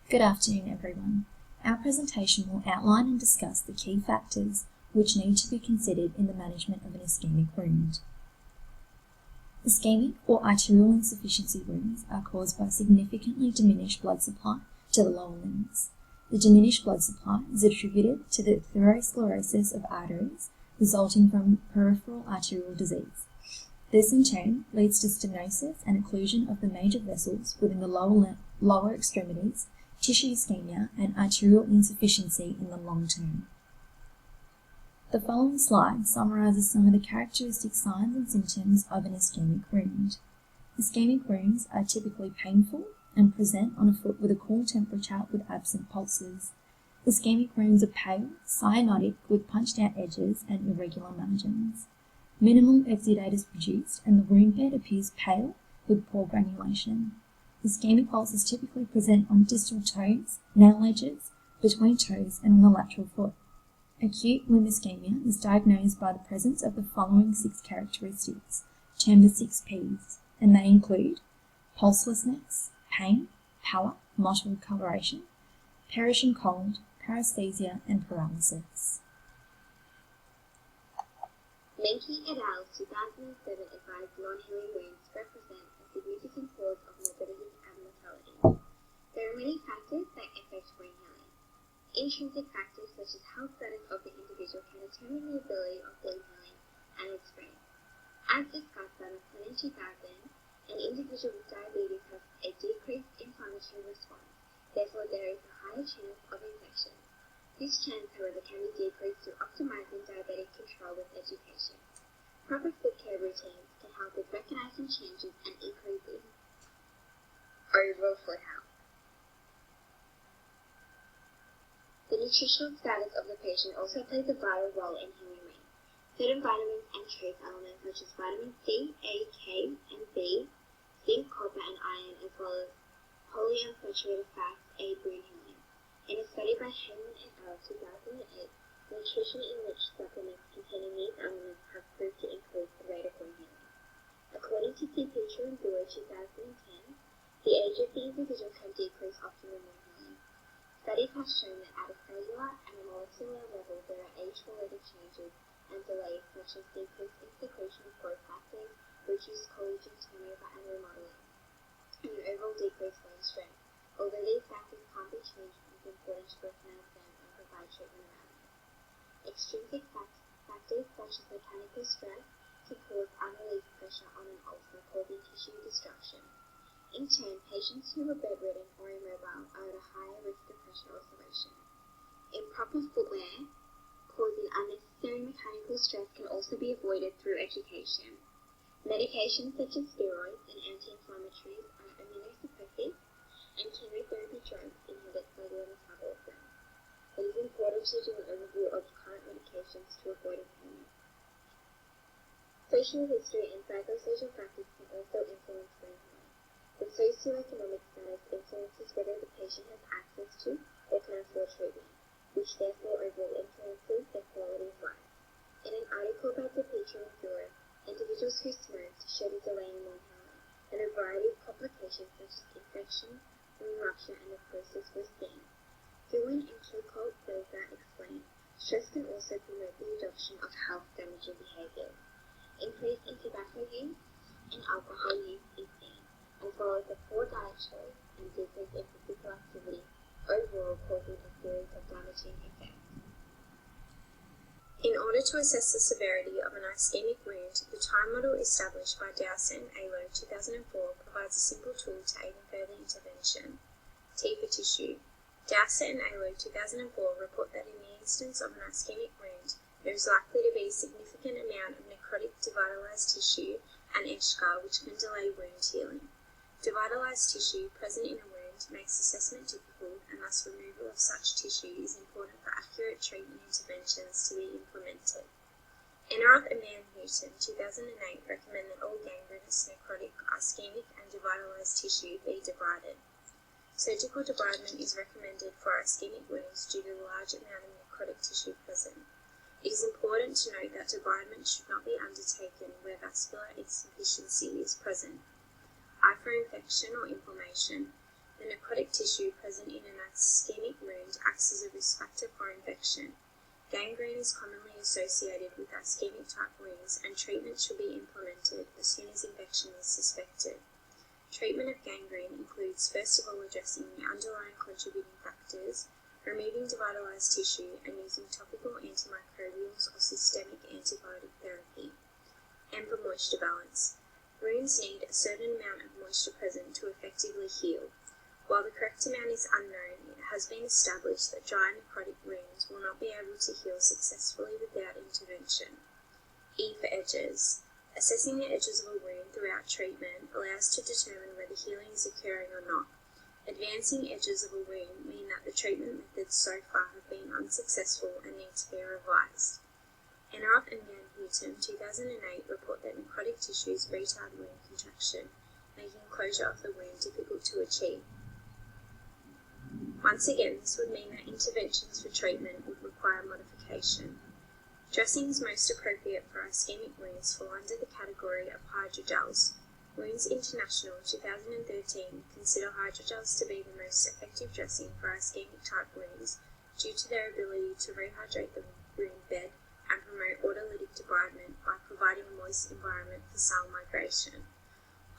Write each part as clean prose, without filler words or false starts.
Good afternoon, everyone. Our presentation will outline and discuss the key factors which need to be considered in the management of an ischemic wound. Ischemic or arterial insufficiency wounds are caused by significantly diminished blood supply to the lower limbs. The diminished blood supply is attributed to the atherosclerosis of arteries resulting from peripheral arterial disease. This in turn leads to stenosis and occlusion of the major vessels within the lower extremities, tissue ischemia, and arterial insufficiency in the long term. The following slide summarises some of the characteristic signs and symptoms of an ischemic wound. Ischemic wounds are typically painful and present on a foot with a cool temperature with absent pulses. Ischemic wounds are pale, cyanotic with punched out edges and irregular margins. Minimal exudate is produced and the wound bed appears pale with poor granulation. Ischemic ulcers typically present on distal toes, nail edges, between toes and on the lateral foot. Acute limb ischemia is diagnosed by the presence of the following 6 characteristics, termed the 6 Ps, and they include pulselessness, pain, pallor, mottled coloration, perishing cold, paresthesia, and paralysis. Menke et al. 2007 advised non-healing wounds represent a significant cause of morbidity and mortality. There are many factors that affect wound healing. Intrinsic factors such as health status of the individual can determine the ability of wound healing and its rate. As discussed by McLennan 2000, an individual with diabetes has a decreased inflammatory response, therefore there is a higher chance of infection. This chance, however, can be decreased through optimizing diabetic control with education. Proper foot care routines can help with recognizing changes and increasing overall foot health. The nutritional status of the patient also plays a vital role in healing wounds. Certain vitamins and trace elements such as vitamin C, A, K, and B, zinc, copper, and iron, as well as polyunsaturated fats aid wound healing. In a study by Heyman et al. 2008, nutrition-enriched supplements containing these elements have proved to increase the rate of wound healing. According to Petrie and Brewer 2010, the age of the individual can decrease optimal wound healing. Studies have shown that at a cellular and a molecular level there are age-related changes and delays such as decrease in secretion of growth factors, reduced collagen turnover and remodeling, and an overall decreased bone strength. Although these factors can't be changed, it's important to recognize them and provide treatment around them. Extrinsic factors such as mechanical stress can cause unreleased pressure on an ulcer, causing tissue destruction. In turn, patients who are bedridden or immobile are at a higher risk of pressure ulceration. Improper footwear causing unnecessary mechanical stress can also be avoided through education. Medications such as steroids and anti-inflammatories are immunosuppressive, and chemotherapy drugs inhibit cellular metabolism. It is important to do an overview of current medications to avoid impairment. Social history and psychosocial factors can also influence wound healing. The socioeconomic status influences whether the patient has access to or can afford treatment, which therefore overall influences their quality of life. In an article by Petrie and Brewer, individuals who smoked showed a delay in wound healing, and a variety of complications such as infection, wound rupture, and necrosis were seen. Gillen and Kilcolt-Belzer explain, stress can also promote the adoption of health-damaging behaviours. Increase in tobacco use and alcohol use is seen, as well as a poor diet choice and decrease in physical activity, overall causing a series of damaging effects. In order to assess the severity of an ischemic wound, the time model established by Dowson and Alo 2004 provides a simple tool to aid in further intervention. T for tissue. Dowson and Alo 2004 report that in the instance of an ischemic wound, there is likely to be a significant amount of necrotic devitalized tissue and eschar which can delay wound healing. Devitalized tissue present in a wound makes assessment difficult, and thus removal of such tissue is important for accurate treatment interventions to be implemented. Enroth and Mann-Houghton 2008 recommend that all gangrenous, necrotic, ischemic and devitalized tissue be debrided. Surgical debridement is recommended for ischemic wounds due to the large amount of necrotic tissue present. It is important to note that debridement should not be undertaken where vascular insufficiency is present. Eye for infection or inflammation. The necrotic tissue present in an ischemic wound acts as a risk factor for infection. Gangrene is commonly associated with ischemic type wounds, and treatment should be implemented as soon as infection is suspected. Treatment of gangrene includes first of all addressing the underlying contributing factors, removing devitalized tissue, and using topical antimicrobials or systemic antibiotic therapy. And for moisture balance. Wounds need a certain amount of moisture present to effectively heal. While the correct amount is unknown, it has been established that dry necrotic wounds will not be able to heal successfully without intervention. E for edges. Assessing the edges of a wound throughout treatment allows to determine whether healing is occurring or not. Advancing edges of a wound mean that the treatment methods so far have been unsuccessful and need to be revised. HRF and Van Houten, 2008, report that necrotic tissues retard wound contraction, making closure of the wound difficult to achieve. Once again, this would mean that interventions for treatment would require modification. Dressings most appropriate for ischemic wounds fall under the category of hydrogels. Wounds International, 2013, consider hydrogels to be the most effective dressing for ischemic type wounds due to their ability to rehydrate the wound bed and promote autolytic debridement by providing a moist environment for cell migration.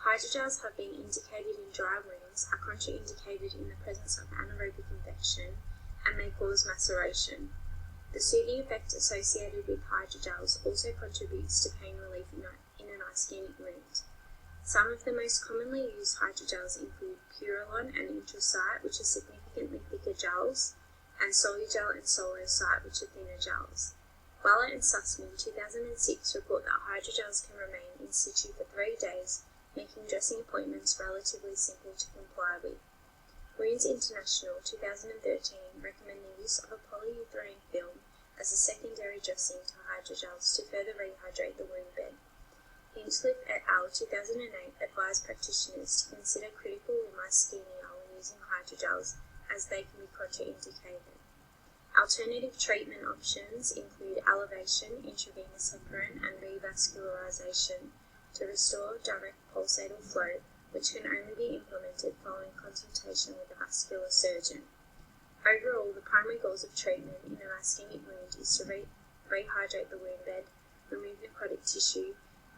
Hydrogels have been indicated in dry wounds, are contraindicated in the presence of anaerobic infection, and may cause maceration. The soothing effect associated with hydrogels also contributes to pain relief in an ischemic wound. Some of the most commonly used hydrogels include Purolon and Intrasite, which are significantly thicker gels, and Solugel and Solosite, which are thinner gels. Weller and Sussman, 2006, report that hydrogels can remain in situ for 3 days, making dressing appointments relatively simple to comply with. Wounds International, 2013, recommend the use of a polyurethane film as a secondary dressing to hydrogels to further rehydrate the wound bed. Hinchliffe et al. 2008 advised practitioners to consider critical limb ischemia when using hydrogels, as they can be contraindicated. Alternative treatment options include elevation, intravenous heparin, and revascularization to restore direct pulsatal flow, which can only be implemented following consultation with a vascular surgeon. Overall, the primary goals of treatment in an ischemic wound is to rehydrate the wound bed, remove necrotic tissue,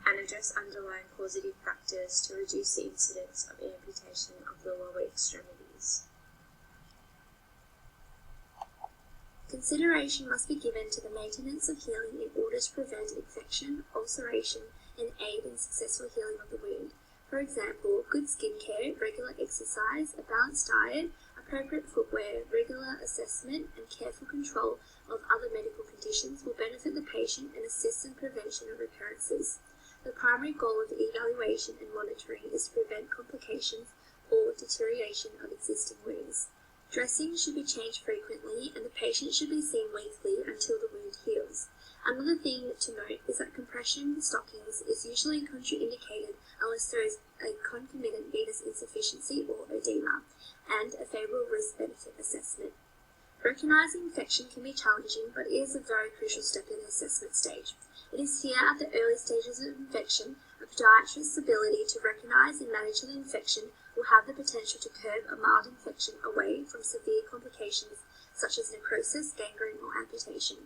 and address underlying causative factors to reduce the incidence of amputation of the lower extremities. Consideration must be given to the maintenance of healing in order to prevent infection, ulceration, and aid in successful healing of the wound. For example, good skincare, regular exercise, a balanced diet, appropriate footwear, regular assessment, and careful control of other medical conditions will benefit the patient and assist in prevention of recurrences. The primary goal of evaluation and monitoring is to prevent complications or deterioration of existing wounds. Dressing should be changed frequently, and the patient should be seen weekly until the wound heals. Another thing to note is that compression stockings is usually contraindicated unless there is a concomitant venous insufficiency or edema, and a favourable risk-benefit assessment. Recognising infection can be challenging, but it is a very crucial step in the assessment stage. It is here at the early stages of infection a podiatrist's ability to recognise and manage the infection will have the potential to curb a mild infection away from severe complications such as necrosis, gangrene, or amputation.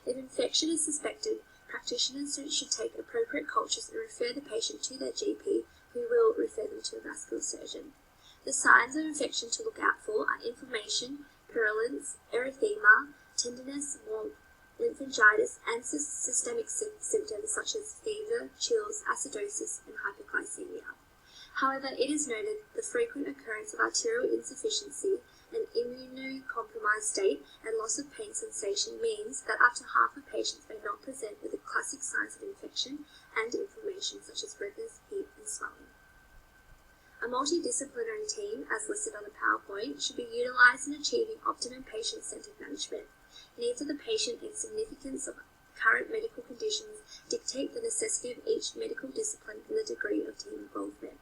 If infection is suspected, practitioners should take appropriate cultures and refer the patient to their GP, who will refer them to a vascular surgeon. The signs of infection to look out for are inflammation, purulence, erythema, tenderness, warmth, lymphangitis, and systemic symptoms such as fever, chills, acidosis, and hyperglycemia. However, it is noted the frequent occurrence of arterial insufficiency, an immunocompromised state, and loss of pain sensation means that up to half of patients may not present with the classic signs of infection and inflammation such as redness, heat, and swelling. A multidisciplinary team, as listed on the PowerPoint, should be utilised in achieving optimum patient-centred management. Needs of the patient and significance of current medical conditions dictate the necessity of each medical discipline and the degree of team involvement.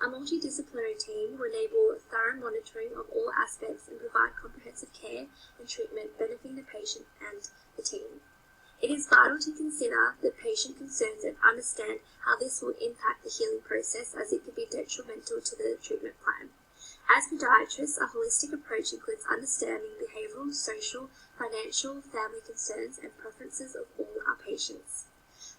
A multidisciplinary team will enable thorough monitoring of all aspects and provide comprehensive care and treatment benefiting the patient and the team. It is vital to consider the patient concerns and understand how this will impact the healing process, as it could be detrimental to the treatment plan. As podiatrists, a holistic approach includes understanding behavioural, social, financial, family concerns and preferences of all our patients.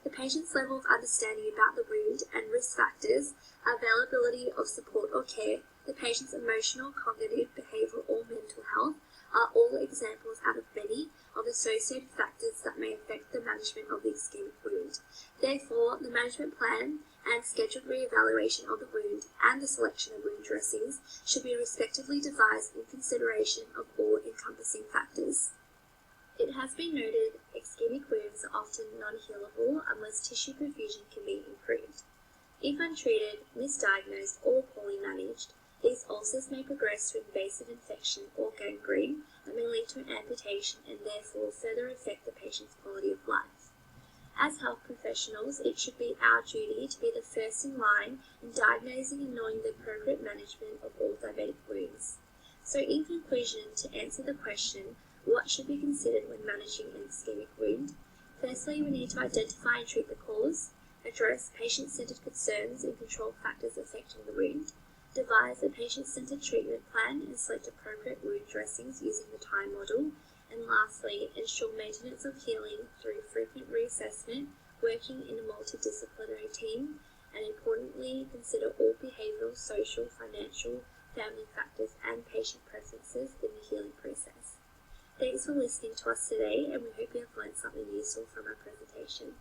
The patient's level of understanding about the wound and risk factors, availability of support or care, the patient's emotional, cognitive, behavioural or mental health are all examples out of many of associated factors that may affect the management of the ischemic wound. Therefore, the management plan and scheduled re-evaluation of the wound and the selection of wound dressings should be respectively devised in consideration of all encompassing factors. It has been noted ischemic wounds are often non-healable unless tissue perfusion can be improved. If untreated, misdiagnosed or poorly managed, these ulcers may progress to invasive infection or gangrene that may lead to an amputation and therefore further affect the patient's quality of life. As health professionals, it should be our duty to be the first in line in diagnosing and knowing the appropriate management of all diabetic wounds. So in conclusion, to answer the question, what should be considered when managing an ischemic wound? Firstly, we need to identify and treat the cause, address patient-centered concerns and control factors affecting the wound, devise a patient-centered treatment plan and select appropriate wound dressings using the time model, and lastly, ensure maintenance of healing through frequent reassessment, working in a multidisciplinary team, and importantly, consider all behavioural, social, financial, family factors and patient preferences in the healing process. Thanks for listening to us today, and we hope you have learned something useful from our presentation.